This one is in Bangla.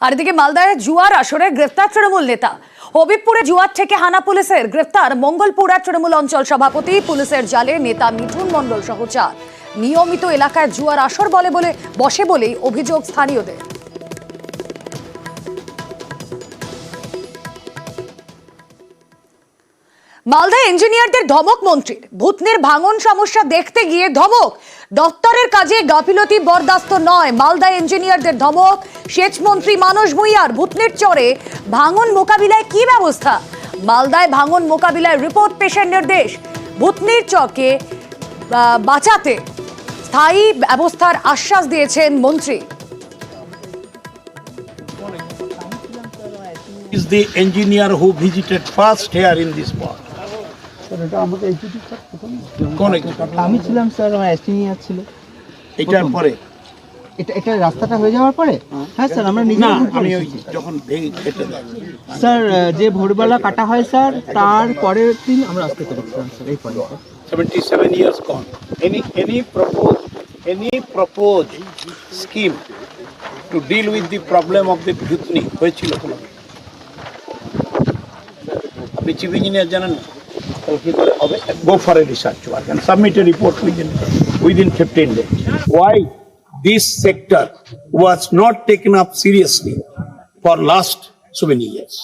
আর এদিকে মালদায় জুয়ার আসরে গ্রেফতার তৃণমূল নেতা। হবিবপুরে জুয়ার থেকে হানা পুলিশের গ্রেফতার মঙ্গলপুরা তৃণমূল অঞ্চল সভাপতি। পুলিশের জালে নেতা মিঠুন মণ্ডল সহ 4। নিয়মিত এলাকায় জুয়ার আসর বসে বলেই অভিযোগ স্থানীয়দের। মালদায় ইঞ্জিনিয়ারদের ধমক মন্ত্রীর। ভূতনির ভাঙন সমস্যা দেখতে গিয়ে ধমক। দপ্তরের কাজে গাফিলতি বরদাস্ত নয়। মালদায় ইঞ্জিনিয়ারদের ধমক। সেচ মন্ত্রী মানস ভূঁইয়ার ভূতনির চরে ভাঙন মোকাবিলায় কি ব্যবস্থা? মালদায় ভাঙন মোকাবিলায় রিপোর্ট পেশের নির্দেশ। ভূতনির চরকে বাঁচাতে স্থায়ী ব্যবস্থার আশ্বাস দিয়েছেন মন্ত্রী। Is the engineer who visited first here in this spot? কোন আমি ছিলাম স্যার, আমার এস্টিনিয়ার ছিল। এটার পরে এটা রাস্তাটা হয়ে যাওয়ার পরে হ্যাঁ স্যার, আমরা নিজে আমি ওই যখন কেটে দেয় স্যার, যে ভোরবেলা কাটা হয় স্যার, তার পরের দিন আমরা আসতে পেরেছিলাম স্যার। এই পরে 77 years gone. Any proposed scheme to deal with the problem of the Bhutni হয়েছিল কোনো? আপনি চিফ ইঞ্জিনিয়ার জানেন না? Go for a research work and submit a report within 15 days. Why this sector was not taken up seriously for last so many years?